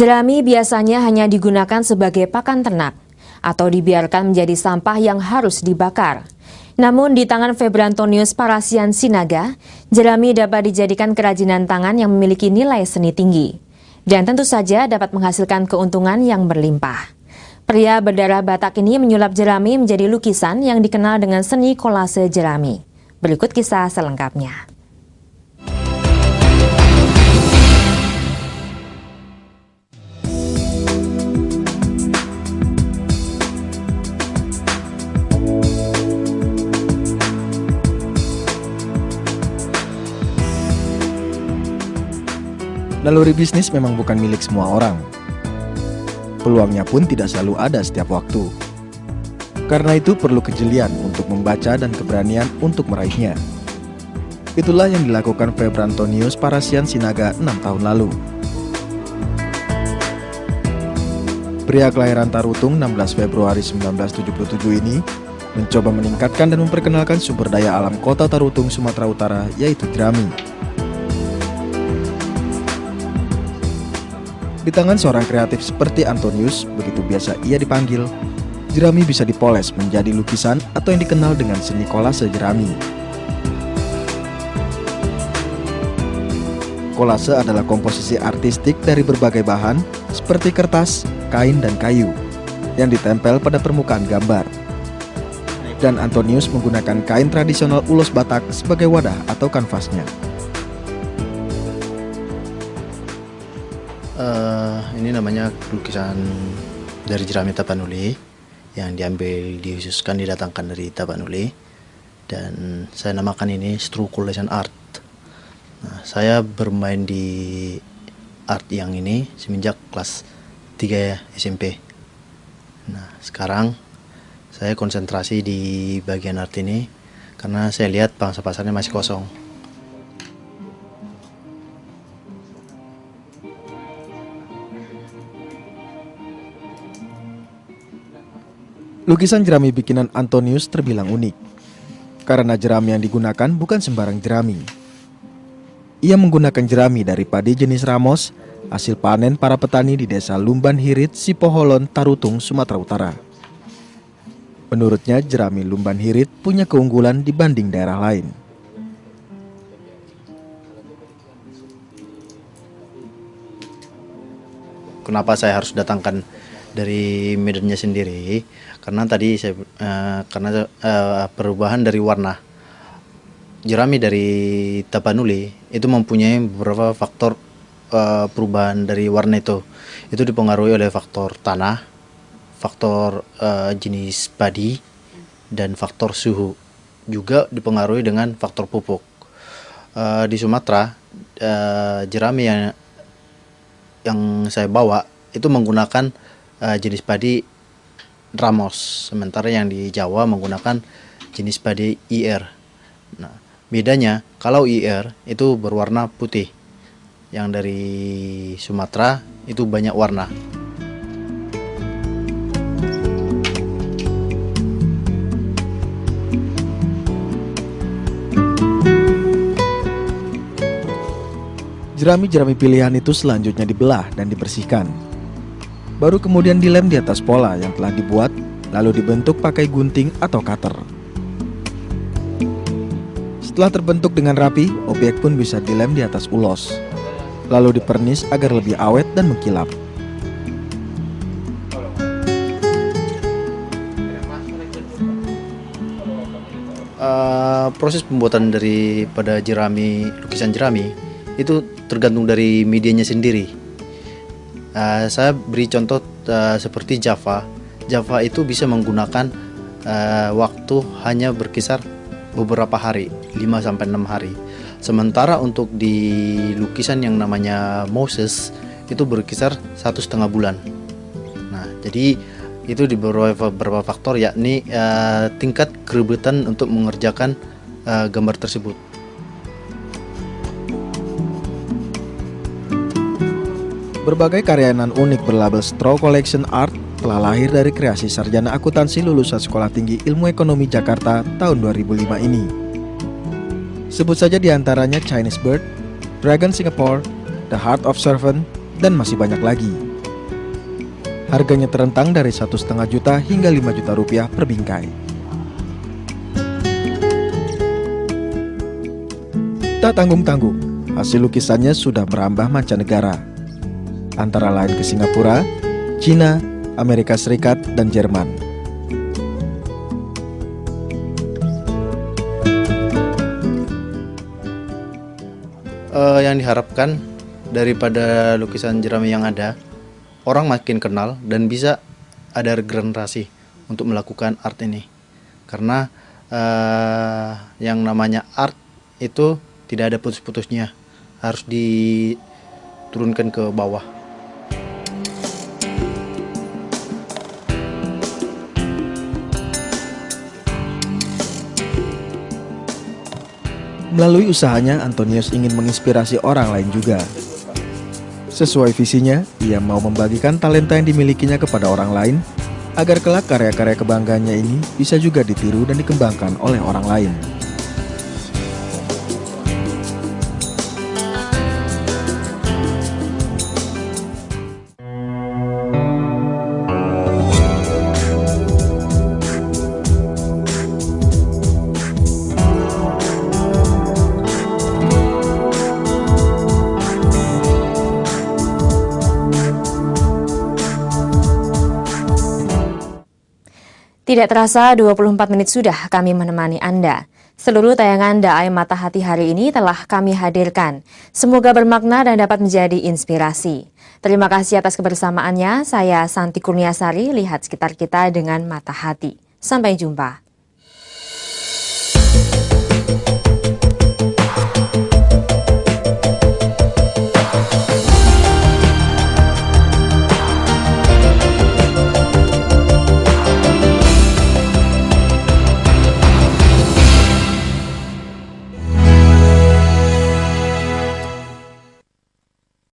Jerami biasanya hanya digunakan sebagai pakan ternak atau dibiarkan menjadi sampah yang harus dibakar. Namun di tangan Febrantonius Parasian Sinaga, jerami dapat dijadikan kerajinan tangan yang memiliki nilai seni tinggi. Dan tentu saja dapat menghasilkan keuntungan yang berlimpah. Pria berdarah Batak ini menyulap jerami menjadi lukisan yang dikenal dengan seni kolase jerami. Berikut kisah selengkapnya. Naluri bisnis memang bukan milik semua orang. Peluangnya pun tidak selalu ada setiap waktu. Karena itu perlu kejelian untuk membaca dan keberanian untuk meraihnya. Itulah yang dilakukan Febrantonius Parasian Sinaga 6 tahun lalu. Pria kelahiran Tarutung 16 Februari 1977 ini mencoba meningkatkan dan memperkenalkan sumber daya alam kota Tarutung, Sumatera Utara, yaitu jerami. Di tangan seorang kreatif seperti Antonius, begitu biasa ia dipanggil, jerami bisa dipoles menjadi lukisan atau yang dikenal dengan seni kolase jerami. Kolase adalah komposisi artistik dari berbagai bahan seperti kertas, kain, dan kayu yang ditempel pada permukaan gambar. Dan Antonius menggunakan kain tradisional ulos Batak sebagai wadah atau kanvasnya. Ini namanya lukisan dari jerami Tapanuli yang dihususkan didatangkan dari Tapanuli, dan saya namakan ini Structuration Art. Nah, saya bermain di art yang ini semenjak kelas 3 SMP. Nah, sekarang saya konsentrasi di bagian art ini karena saya lihat pangsa pasarnya masih kosong. Lukisan jerami bikinan Antonius terbilang unik, karena jerami yang digunakan bukan sembarang jerami. Ia menggunakan jerami dari padi jenis Ramos, hasil panen para petani di desa Lumban Hirit, Sipoholon, Tarutung, Sumatera Utara. Menurutnya, jerami Lumban Hirit punya keunggulan dibanding daerah lain. Kenapa saya harus datangkan dari medannya sendiri? Karena tadi perubahan dari warna jerami dari Tapanuli itu mempunyai beberapa faktor perubahan dari warna itu dipengaruhi oleh faktor tanah, faktor jenis padi, dan faktor suhu, juga dipengaruhi dengan faktor pupuk. Di Sumatera, jerami yang saya bawa itu menggunakan jenis padi Ramos, sementara yang di Jawa menggunakan jenis padi IR. Nah, bedanya kalau IR itu berwarna putih, yang dari Sumatera itu banyak warna. Jerami-jerami pilihan itu selanjutnya dibelah dan dibersihkan. Baru kemudian dilem di atas pola yang telah dibuat, lalu dibentuk pakai gunting atau cutter. Setelah terbentuk dengan rapi, objek pun bisa dilem di atas ulos, lalu dipernis agar lebih awet dan mengkilap. Proses pembuatan daripada lukisan jerami itu tergantung dari medianya sendiri. Saya beri contoh seperti Java. Java itu bisa menggunakan waktu hanya berkisar beberapa hari, 5-6 hari. Sementara untuk di lukisan yang namanya Moses itu berkisar 1,5 bulan. Nah, jadi itu di beberapa faktor, yakni tingkat kerumitan untuk mengerjakan gambar tersebut. Berbagai karya nan unik berlabel Straw Collection Art telah lahir dari kreasi sarjana akuntansi lulusan Sekolah Tinggi Ilmu Ekonomi Jakarta tahun 2005 ini. Sebut saja diantaranya Chinese Bird, Dragon Singapore, The Heart of Servant, dan masih banyak lagi. Harganya terentang dari 1,5 juta hingga 5 juta rupiah per bingkai. Tak tanggung-tanggung, hasil lukisannya sudah merambah mancanegara, antara lain ke Singapura, Cina, Amerika Serikat, dan Jerman. Yang diharapkan daripada lukisan jerami yang ada, orang makin kenal dan bisa ada regenerasi untuk melakukan art ini. Karena yang namanya art itu tidak ada putus-putusnya, harus diturunkan ke bawah. Melalui usahanya, Antonius ingin menginspirasi orang lain juga. Sesuai visinya, ia mau membagikan talenta yang dimilikinya kepada orang lain, agar kelak karya-karya kebanggaannya ini bisa juga ditiru dan dikembangkan oleh orang lain. Tidak terasa 24 menit sudah kami menemani Anda. Seluruh tayangan Daai Mata Hati hari ini telah kami hadirkan. Semoga bermakna dan dapat menjadi inspirasi. Terima kasih atas kebersamaannya. Saya Santi Kurniasari, lihat sekitar kita dengan mata hati. Sampai jumpa.